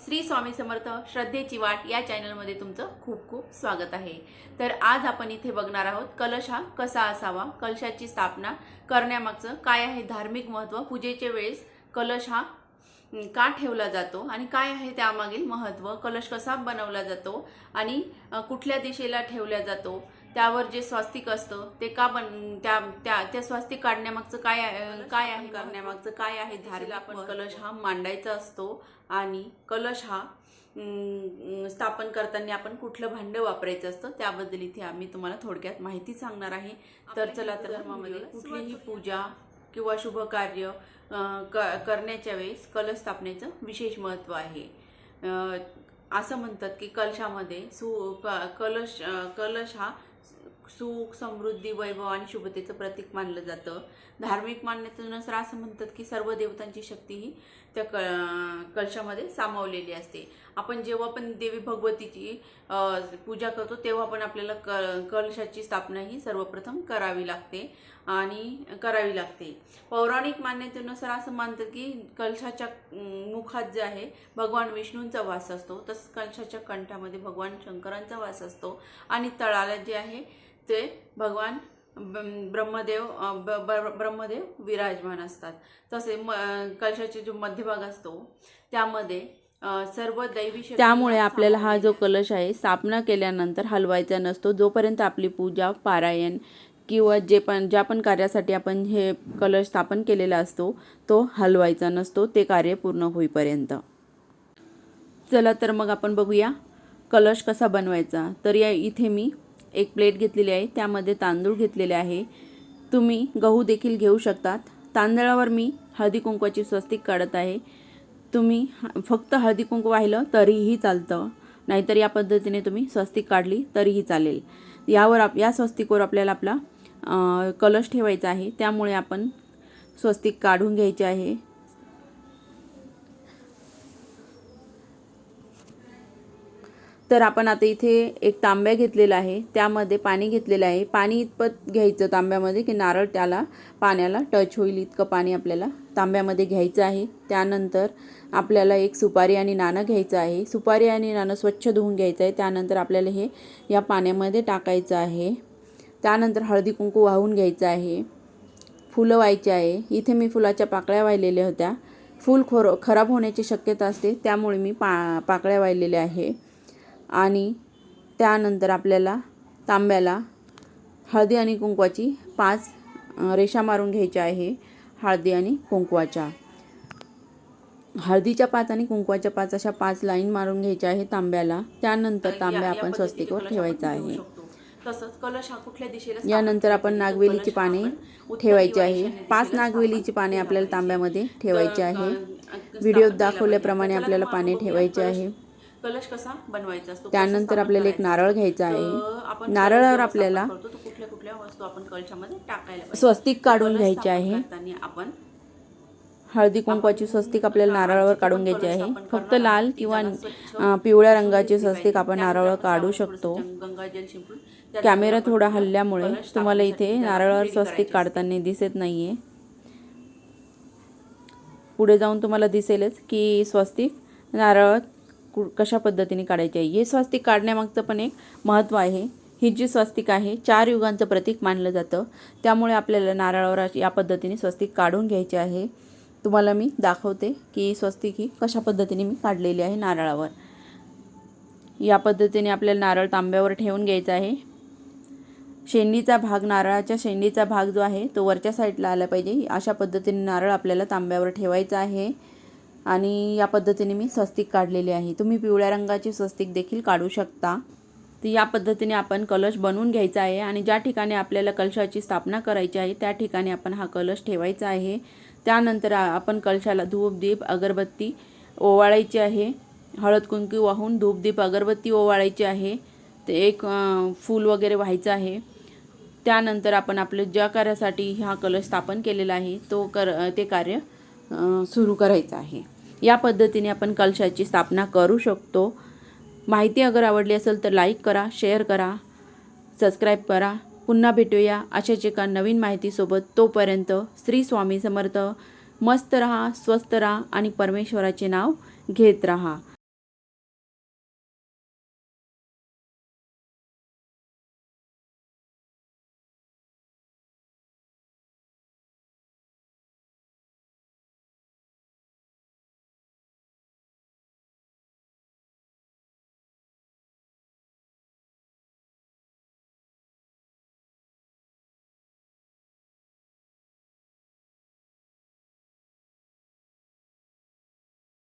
श्री स्वामी समर्थ श्रद्धेची वाट या चॅनलमध्ये तुमचं खूप खूप स्वागत आहे। तर आज आपण इथे बघणार आहोत कलश हा कसा असावा, कलशाची स्थापना करण्यामागचं काय आहे धार्मिक महत्त्व, पूजेच्या वेळेस कलश हा का ठेवला जातो आणि काय आहे त्यामागील महत्त्व, कलश कसा बनवला जातो आणि कुठल्या दिशेला ठेवला जातो, त्यावर जे स्वास्तिक असतं ते का त्या स्वास्तिक काढण्यामागचं काय आहे करण्यामागचं काय आहे धार्मिक। आपण कलश हा मांडायचा असतो आणि कलश हा स्थापन करताना आपण कुठलं भांडं वापरायचं असतं त्याबद्दल इथे मी तुम्हाला थोडक्यात माहिती सांगणार आहे। तर चला, तर धर्मामध्ये कुठलीही पूजा किंवा शुभ कार्य करण्याच्या वेळेस कलश स्थापनेचं विशेष महत्त्व आहे। असं म्हणतात की कलशामध्ये कलश हा सुख, समृद्धी, वैभव आणि शुभतेचं प्रतीक मानलं जातं। धार्मिक मान्यतेनुसार असं म्हणतात की सर्व देवतांची शक्ती ही त्या कलशामध्ये सामावलेली असते। आपण जेव्हा पण देवी भगवतीची पूजा करतो तेव्हा पण आपल्याला कलशाची स्थापना ही सर्वप्रथम करावी लागते। पौराणिक मान्यतेनुसार असं मानतात की कलशाच्या मुखात जे आहे भगवान विष्णूंचा वास असतो, तसंच कलशाच्या कंठामध्ये भगवान शंकरांचा वास असतो आणि तळाला जे आहे ते भगवान ब्रह्मदेव विराजमान असतात। तसे कलशाचे जो मध्यभाग असतो त्यामध्ये सर्व दैवी शक्ती। त्यामुळे आपल्याला हा जो कलश आहे स्थापना केल्यानंतर हलवायचा नसतो, जोपर्यंत आपली पूजा, पारायण किंवा ज्या पण कार्यासाठी आपण हे कलश स्थापन केलेला असतो तो हलवायचा नसतो, ते कार्य पूर्ण होईपर्यंत। चला तर मग आपण बघूया कलश कसा बनवायचा। तर इथे मी एक प्लेट घेतलेली आहे, त्यामध्ये तांदूळ घेतलेले आहे, तुम्ही गहू देखील घेऊ शकतात। तांदळावर मी हळदी कुंकवाची स्वस्तिक काढत आहे। तुम्ही फक्त हळदी कुंकू वाहिलं तरीही चालतं, नाहीतर या पद्धतीने तुम्ही स्वस्तिक काढली तरीही चालेल। या स्वस्तिकवर आपल्याला आपला कलश ठेवायचा आहे, त्यामुळे आपण स्वस्तिक काढून घ्यायचे आहे। तर आपण आता इथे एक तांब्या घेतलेला आहे, त्यामध्ये पाणी घेतलेलं आहे। पाणी इतपत घ्यायचं तांब्यामध्ये की नारळ त्याला पाण्याला टच होईल इतकं पाणी आपल्याला तांब्यामध्ये घ्यायचं आहे। त्यानंतर आपल्याला एक सुपारी आणि नाणं घ्यायचं आहे। सुपारी आणि नाणं स्वच्छ धुवून घ्यायचं आहे। त्यानंतर आपल्याला हे या पाण्यामध्ये टाकायचं आहे। त्यानंतर हळदी कुंकू वाहून घ्यायचं आहे, फुलं व्हायची आहे। इथे मी फुलाच्या पाकळ्या वाहिलेल्या होत्या, फूल खराब होण्याची शक्यता असते त्यामुळे मी पाकळ्या वाहिलेल्या आहे। आणि त्यानंतर आपल्याला तांब्याला हळदी आणि कुंकवाची 5 रेषा मारून घ्यायच्या आहे। हळदी आणि कुंकवाच्या, हळदीच्या 5 आणि कुंकवाच्या 5 अशा 5 लाईन मारून घ्यायच्या आहे तांब्याला। त्यानंतर तांब्या आपण स्वस्तिकवर ठेवायचा आहे। तसंच कलश हा कुठल्या दिशेला, यानंतर आपण नागवेलीची पाने ठेवायची आहे। 5 नागवेलीची पाने आपल्याला तांब्यामध्ये ठेवायची आहे। व्हिडिओत दाखवल्याप्रमाणे आपल्याला पाने ठेवायचे आहे। कलश कसा बनवायचा असतो, त्यानंतर आपल्याला एक नारळ घ्यायचा आहे। नारळावर आपल्याला कुठल्या वस्तू आपण कलशामध्ये टाकायला स्वस्तिक काढून घ्यायचे आहे। आपण हळदी कुंकवाची स्वस्तिक आपल्याला नारळावर काढून घ्यायची आहे। फक्त लाल किंवा पिवळ्या रंगाची स्वस्तिक आपण नारळावर काढू शकतो। कॅमेरा थोडा हलल्यामुळे तुम्हाला इथे नारळावर स्वस्तिक काढताना दिसत नाहीये, पुढे जाऊन तुम्हाला दिसेलच की स्वस्तिक नारळावर कशा पद्धतीने काढायचे आहे। हे स्वस्तिक काढण्यामागचं पण एक महत्त्व आहे। ही जी स्वस्तिक आहे 4 युगांचं प्रतीक मानलं जातं, त्यामुळे आपल्याला नारळावर या पद्धतीने स्वस्तिक काढून घ्यायचे आहे। तुम्हाला मी दाखवते की स्वस्तिक ही कशा पद्धतीने मी काढलेली आहे नारळावर। या पद्धतीने आपल्याला नारळ तांब्यावर ठेवून घ्यायचा आहे। शेंडीचा भाग, नारळाच्या शेंडीचा भाग जो आहे तो वरच्या साईडला आला पाहिजे, अशा पद्धतीने नारळ आपल्याला तांब्यावर ठेवायचा आहे। आणि या पद्धतीने मी स्वस्तिक काढलेली आहे। तुम्ही पिवळ्या रंगाची स्वस्तिक देखील काढू शकता। तर या पद्धतीने आपण कलश बनवून घ्यायचा आहे आणि ज्या ठिकाणी आपल्याला कलशाची स्थापना करायची आहे त्या ठिकाणी आपण हा कलश ठेवायचा आहे। त्यानंतर आपण कलशाला धूप, दीप, अगरबत्ती ओवाळायची आहे। हळद कुंकू वाहून धूप, दीप, अगरबत्ती ओवाळायची आहे। ते एक फूल वगैरे व्हायचं आहे। त्यानंतर आपण आपल्या ज्या कार्यासाठी हा कलश स्थापन केलेला आहे ते कार्य सुरू करायचं आहे। या पद्धतीने आपण कलशाची स्थापना करू शकतो। माहिती अगर आवडली असेल तर लाईक करा, शेअर करा, सबस्क्राईब करा। पुन्हा भेटूया अशाच एका नवीन माहितीसोबत। तोपर्यंत श्री स्वामी समर्थ। मस्त रहा, स्वस्त रहा आणि परमेश्वराचे नाव घेत रहा।